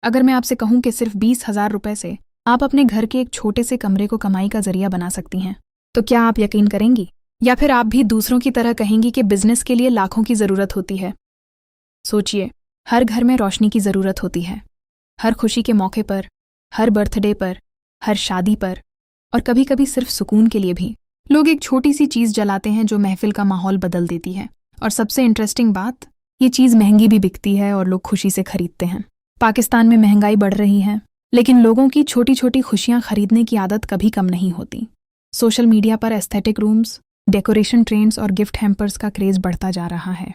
अगर मैं आपसे कहूं कि सिर्फ 20,000 रुपए से आप अपने घर के एक छोटे से कमरे को कमाई का जरिया बना सकती हैं, तो क्या आप यकीन करेंगी? या फिर आप भी दूसरों की तरह कहेंगी कि बिजनेस के लिए लाखों की जरूरत होती है? सोचिए, हर घर में रोशनी की जरूरत होती है, हर खुशी के मौके पर, हर बर्थडे पर, हर शादी पर, और कभी कभी सिर्फ सुकून के लिए भी लोग एक छोटी सी चीज जलाते हैं जो महफिल का माहौल बदल देती है। और सबसे इंटरेस्टिंग बात, ये चीज महंगी भी बिकती है और लोग खुशी से खरीदते हैं। पाकिस्तान में महंगाई बढ़ रही है, लेकिन लोगों की छोटी छोटी खुशियां खरीदने की आदत कभी कम नहीं होती। सोशल मीडिया पर एस्थेटिक रूम्स, डेकोरेशन ट्रेंड्स और गिफ्ट हैम्पर्स का क्रेज बढ़ता जा रहा है।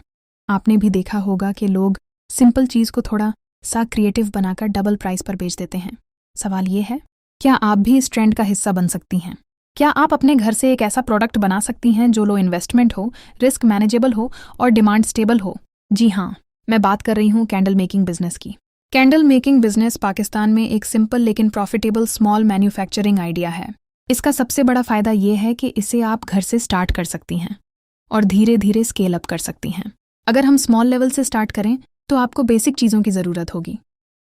आपने भी देखा होगा कि लोग सिंपल चीज को थोड़ा सा क्रिएटिव बनाकर डबल प्राइस पर बेच देते हैं। सवाल ये है, क्या आप भी इस ट्रेंड का हिस्सा बन सकती हैं? क्या आप अपने घर से एक ऐसा प्रोडक्ट बना सकती हैं जो लो इन्वेस्टमेंट हो, रिस्क मैनेजेबल हो और डिमांड स्टेबल हो? जी हाँ, मैं बात कर रही हूँ कैंडल मेकिंग बिजनेस की। कैंडल मेकिंग बिजनेस पाकिस्तान में एक सिंपल लेकिन प्रॉफिटेबल स्मॉल मैन्युफैक्चरिंग आइडिया है। इसका सबसे बड़ा फायदा ये है कि इसे आप घर से स्टार्ट कर सकती हैं और धीरे धीरे स्केल अप कर सकती हैं। अगर हम स्मॉल लेवल से स्टार्ट करें तो आपको बेसिक चीज़ों की ज़रूरत होगी।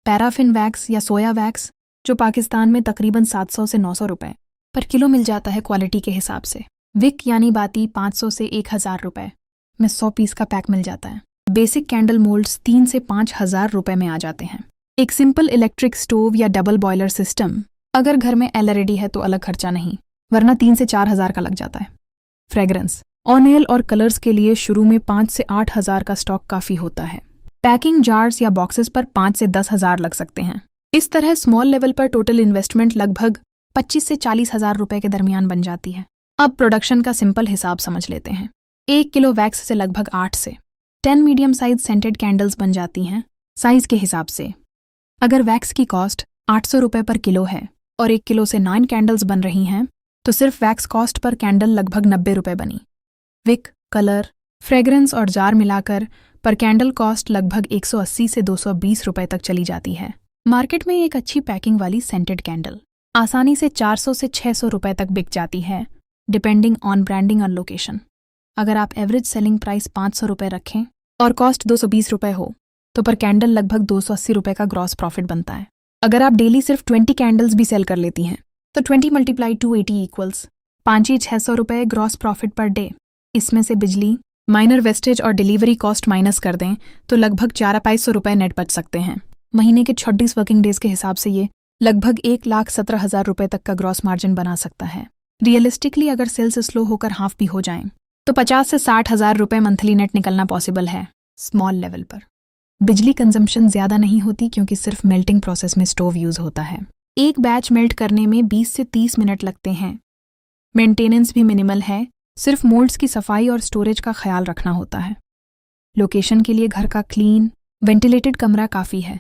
पैराफिन वैक्स या सोया वैक्स, जो पाकिस्तान में तकरीबन 700 से 900 रुपए पर किलो मिल जाता है क्वालिटी के हिसाब से। विक यानी बाती 500 से 1000 रुपए में 100 पीस का पैक मिल जाता है। बेसिक कैंडल मोल्ड्स 3 से 5,000 रुपए में आ जाते हैं। एक सिंपल इलेक्ट्रिक स्टोव या डबल बॉयलर सिस्टम अगर घर में ऑलरेडी है तो अलग खर्चा नहीं, वरना 3 से 4,000 का लग जाता है। फ्रेग्रेंस, ऑनेल और कलर्स के लिए शुरू में 5 से 8,000 का स्टॉक काफ़ी होता है। पैकिंग जार्स या बॉक्सेस पर 5 से 10,000 लग सकते हैं। इस तरह स्मॉल लेवल पर टोटल इन्वेस्टमेंट लगभग 25 से 40,000 रुपए के दरमियान बन जाती है। अब प्रोडक्शन का सिंपल हिसाब समझ लेते हैं। 1 किलो वैक्स से लगभग 8 से 10 मीडियम साइज सेंटेड कैंडल्स बन जाती हैं साइज के हिसाब से। अगर वैक्स की कॉस्ट 800 रुपए पर किलो है और 1 किलो से 9 कैंडल्स बन रही हैं, तो सिर्फ वैक्स कॉस्ट पर कैंडल लगभग 90 रुपए बनी। विक, कलर, फ्रेग्रेंस और जार मिलाकर पर कैंडल कॉस्ट लगभग 180 से 220 रुपए तक चली जाती है। मार्केट में एक अच्छी पैकिंग वाली सेंटेड कैंडल आसानी से 400 से 600 रुपए तक बिक जाती है, डिपेंडिंग ऑन ब्रांडिंग और लोकेशन। अगर आप एवरेज सेलिंग प्राइस 500 रुपए रखें और कॉस्ट 220 रुपए हो, तो पर कैंडल लगभग 280 रुपए का ग्रॉस प्रॉफिट बनता है। अगर आप डेली सिर्फ 20 कैंडल्स भी सेल कर लेती हैं, तो 20 × 280 इक्वल्स 500-600 रुपए ग्रॉस प्रॉफिट पर डे। इसमें से बिजली, माइनर वेस्टेज और डिलीवरी कॉस्ट माइनस कर दें तो लगभग 400-500 रुपए नेट बच सकते हैं। महीने के 36 वर्किंग डेज के हिसाब से ये लगभग 1,17,000 रुपए तक का ग्रॉस मार्जिन बना सकता है। रियलिस्टिकली अगर सेल्स स्लो होकर हाफ भी हो जाएं, तो 50 से 60,000 रुपए मंथली नेट निकलना पॉसिबल है स्मॉल लेवल पर। बिजली कंजम्पशन ज्यादा नहीं होती क्योंकि सिर्फ मेल्टिंग प्रोसेस में स्टोव यूज होता है। एक बैच मेल्ट करने में 20 से 30 मिनट लगते हैं। मेंटेनेंस भी मिनिमल है, सिर्फ मोल्ड्स की सफाई और स्टोरेज का ख्याल रखना होता है। लोकेशन के लिए घर का क्लीन, वेंटिलेटेड कमरा काफ़ी है।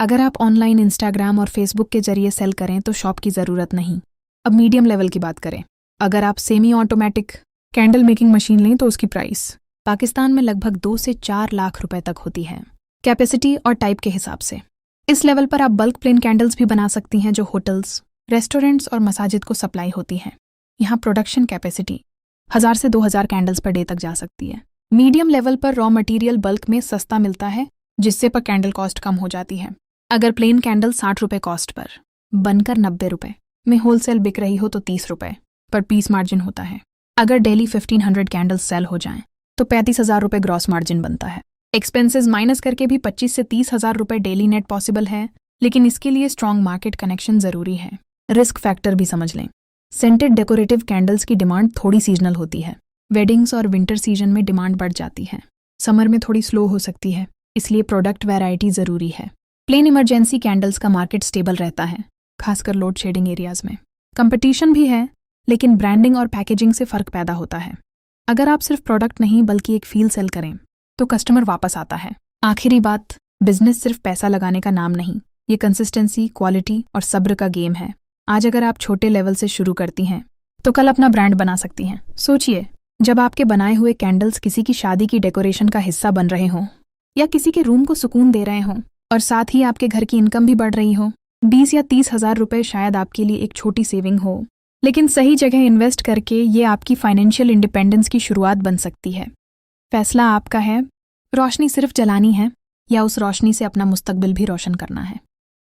अगर आप ऑनलाइन इंस्टाग्राम और फेसबुक के जरिए सेल करें तो शॉप की ज़रूरत नहीं। अब मीडियम लेवल की बात करें, अगर आप semi automatic candle making machine लें तो उसकी प्राइस पाकिस्तान में लगभग 2 से 4 लाख रुपए तक होती है, कैपेसिटी और टाइप के हिसाब से। इस लेवल पर आप बल्क प्लेन कैंडल्स भी बना सकती हैं जो होटल्स, रेस्टोरेंट्स और मसाजिद को सप्लाई होती हैं। यहाँ प्रोडक्शन कैपेसिटी 1000 से 2000 कैंडल्स पर डे तक जा सकती है। मीडियम लेवल पर रॉ मटेरियल बल्क में सस्ता मिलता है, जिससे पर कैंडल कॉस्ट कम हो जाती है। अगर प्लेन कैंडल 60 रुपए कॉस्ट पर बनकर 90 रुपए में होलसेल बिक रही हो तो 30 रुपए पर पीस मार्जिन होता है। अगर डेली 1500 कैंडल्स सेल हो जाएं तो 35,000 रुपए ग्रॉस मार्जिन बनता है। एक्सपेंसेस माइनस करके भी 25 से 30,000 रुपए डेली नेट पॉसिबल है, लेकिन इसके लिए स्ट्रॉन्ग मार्केट कनेक्शन जरूरी है। रिस्क फैक्टर भी समझ लें। सेंटेड डेकोरेटिव कैंडल्स की डिमांड थोड़ी सीजनल होती है। वेडिंग्स और विंटर सीजन में डिमांड बढ़ जाती है। समर में थोड़ी स्लो हो सकती है, इसलिए प्रोडक्ट वैरायटी जरूरी है। प्लेन इमरजेंसी कैंडल्स का मार्केट स्टेबल रहता है, खासकर लोड शेडिंग एरियाज में। कंपटीशन भी है, लेकिन ब्रांडिंग और पैकेजिंग से फर्क पैदा होता है। अगर आप सिर्फ प्रोडक्ट नहीं बल्कि एक फील सेल करें तो कस्टमर वापस आता है। आखिरी बात, बिजनेस सिर्फ पैसा लगाने का नाम नहीं, ये कंसिस्टेंसी, क्वालिटी और सब्र का गेम है। आज अगर आप छोटे लेवल से शुरू करती हैं तो कल अपना ब्रांड बना सकती हैं। सोचिए, जब आपके बनाए हुए कैंडल्स किसी की शादी की डेकोरेशन का हिस्सा बन रहे हों या किसी के रूम को सुकून दे रहे हों और साथ ही आपके घर की इनकम भी बढ़ रही हो। 20 या 30,000 रुपए शायद आपके लिए एक छोटी सेविंग हो, लेकिन सही जगह इन्वेस्ट करके ये आपकी फाइनेंशियल इंडिपेंडेंस की शुरुआत बन सकती है। फैसला आपका है, रोशनी सिर्फ जलानी है या उस रोशनी से अपना मुस्तकबिल भी रोशन करना है।